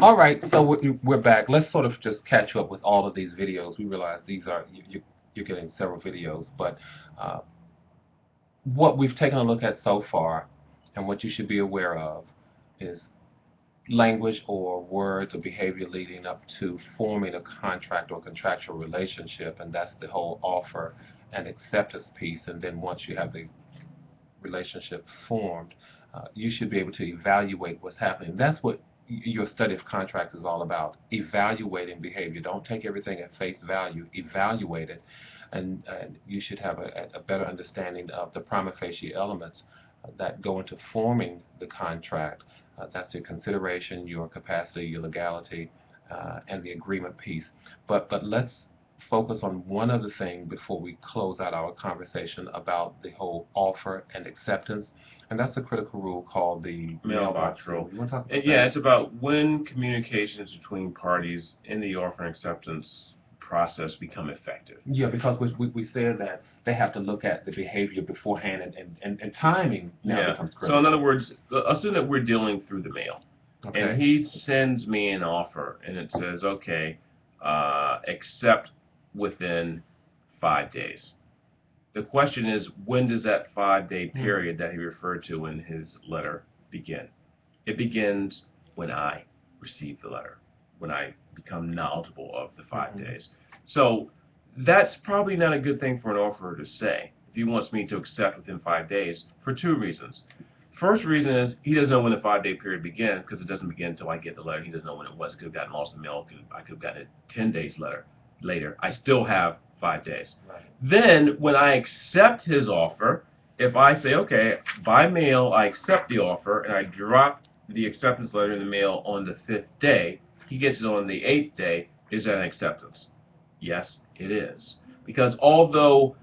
All right, so we're back. Let's sort of just catch up with all of these videos. We realize these are you're getting several videos, but uh, what we've taken a look at so far, and what you should be aware of, is language or words or behavior leading up to forming a contract or contractual relationship, and that's the whole offer and acceptance piece. And then once you have the relationship formed, you should be able to evaluate what's happening. That's what your study of contracts is all about, evaluating behavior. Don't take everything at face value, evaluate it, and you should have a better understanding of the prima facie elements that go into forming the contract. That's your consideration, your capacity, your legality, and the agreement piece. But let's focus on one other thing before we close out our conversation about the whole offer and acceptance, and that's a critical rule called the Mailbox rule. You want to talk about Yeah, that? it's about when communications between parties in the offer and acceptance process become effective. Yeah, because we said that they have to look at the behavior beforehand, and timing now Yeah. becomes So in critical. other words, assume that we're dealing through the mail, Okay. and he sends me an offer, and it says, okay, accept within 5 days. The question is, when does that 5-day period that he referred to in his letter begin? It begins when I receive the letter, when I become knowledgeable of the 5 days. So that's probably not a good thing for an offerer to say if he wants me to accept within 5 days, for two reasons. First reason is he doesn't know when the 5-day period begins, because it doesn't begin until I get the letter. He doesn't know when it was. It could have gotten lost in the mail. I could have gotten it 10 days later. I still have 5 days. Right. Then, when I accept his offer, if I say, okay, by mail, I accept the offer, and I drop the acceptance letter in the mail on the 5th day, he gets it on the 8th day, is that an acceptance? Yes, it is. Because although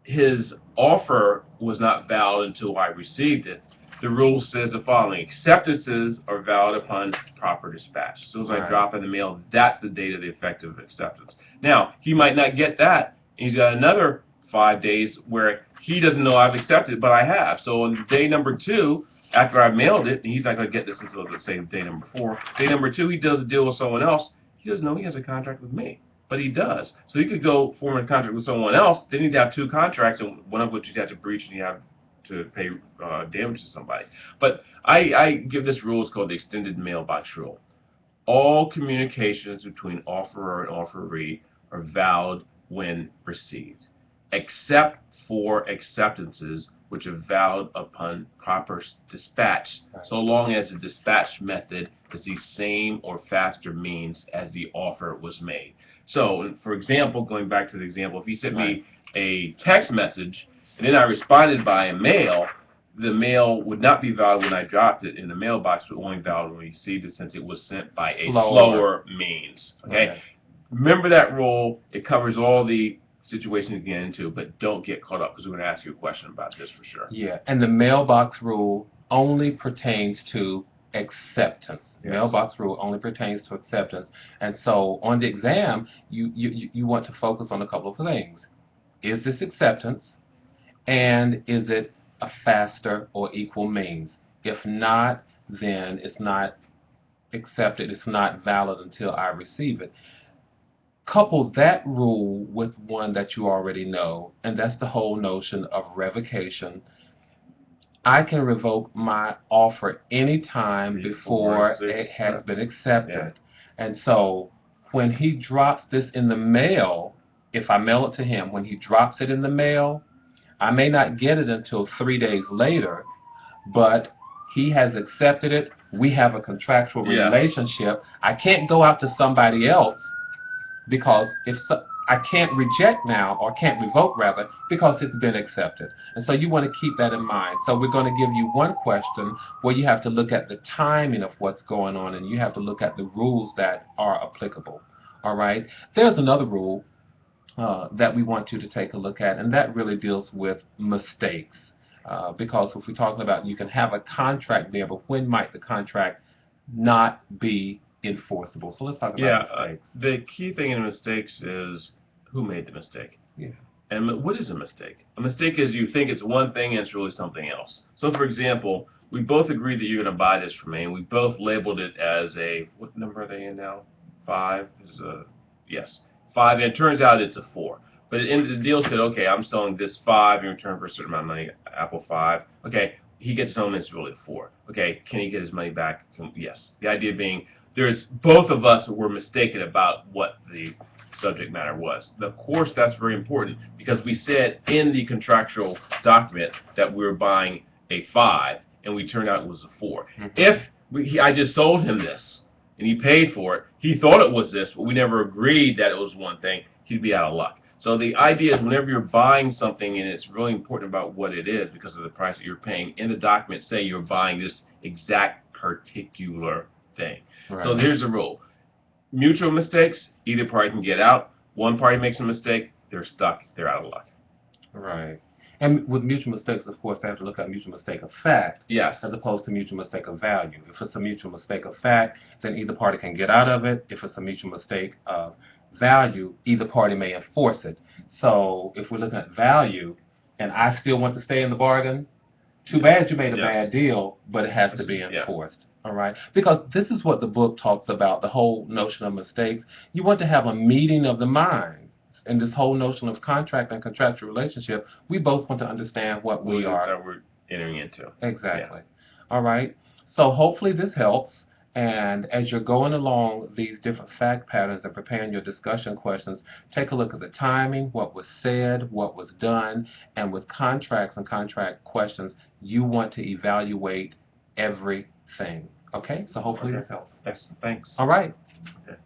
his offer was not valid until I received it, the rule says the following: acceptances are valid upon proper dispatch. As soon as I Right. drop in the mail, that's the date of the effective acceptance. Now, he might not get that. He's got another 5 days where he doesn't know I've accepted, but I have. So on day number 2, after I've mailed it, and he's not going to get this until, let's say, day number 4, day number 2, he does a deal with someone else. He doesn't know he has a contract with me, but he does. So he could go form a contract with someone else. Then he'd have 2 contracts, and one of which he'd have to breach, and you have to pay damage to somebody. But I give this rule, it's called the extended mailbox rule. All communications between offerer and offeree are valid when received, except for acceptances which are valid upon proper dispatch, so long as the dispatch method is the same or faster means as the offer was made. So, for example, going back to the example, if he sent me a text message and then I responded by mail, the mail would not be valid when I dropped it in the mailbox, but only valid when we received it, since it was sent by a slower means. Okay? Right. Remember that rule. It covers all the situations you get into, but don't get caught up, because we're going to ask you a question about this for sure. Yeah, and the mailbox rule only pertains to acceptance. The Yes. mailbox rule only pertains to acceptance. And so on the exam, you want to focus on a couple of things. Is this acceptance? And is it a faster or equal means? If not, then it's not accepted. It's not valid until I receive it. Couple that rule with one that you already know, and that's the whole notion of revocation. I can revoke my offer anytime before it has been accepted. And so when he drops this in the mail, if I mail it to him, when he drops it in the mail, I may not get it until 3 days later, but he has accepted it. We have a contractual Yes. relationship. I can't go out to somebody else, because I can't reject now, or can't revoke rather, because it's been accepted. And so you want to keep that in mind. So we're going to give you one question where you have to look at the timing of what's going on, and you have to look at the rules that are applicable. All right? There's another rule that we want you to take a look at, and that really deals with mistakes. Because if we're talking about, you can have a contract there, but when might the contract not be enforceable? So let's talk about mistakes. The key thing in mistakes is who made the mistake. Yeah. And what is a mistake? A mistake is you think it's one thing and it's really something else. So, for example, we both agree that you're going to buy this from me, and we both labeled it as a, what number are they in now? 5 is a, yes, 5, and it turns out it's a 4. But at the end of the deal said, okay, I'm selling this 5 in return for a certain amount of money, Apple 5. Okay, he gets home and it's really a 4. Okay, can he get his money back? Yes. The idea being, there's both of us were mistaken about what the subject matter was. Of course, that's very important because we said in the contractual document that we were buying a 5, and we turned out it was a 4. If I just sold him this and he paid for it, he thought it was this, but we never agreed that it was one thing, he'd be out of luck. So the idea is whenever you're buying something, and it's really important about what it is because of the price that you're paying, in the document say you're buying this exact particular thing. Right. So here's the rule. Mutual mistakes, either party can get out. One party makes a mistake, they're stuck, they're out of luck. Right. And with mutual mistakes, of course, they have to look at mutual mistake of fact, Yes. as opposed to mutual mistake of value. If it's a mutual mistake of fact, then either party can get out of it. If it's a mutual mistake of value, either party may enforce it. So if we're looking at value, and I still want to stay in the bargain, too bad you made a Yes. bad deal, but it has to be Yeah. enforced. All right? Because this is what the book talks about, the whole notion of mistakes. You want to have a meeting of the minds. And this whole notion of contract and contractual relationship, we both want to understand what we are. That we're entering into. Exactly. All right. So hopefully this helps. And as you're going along these different fact patterns and preparing your discussion questions, take a look at the timing, what was said, what was done, and with contracts and contract questions, you want to evaluate everything. Okay? So hopefully this helps. Yes, thanks. All right. Okay.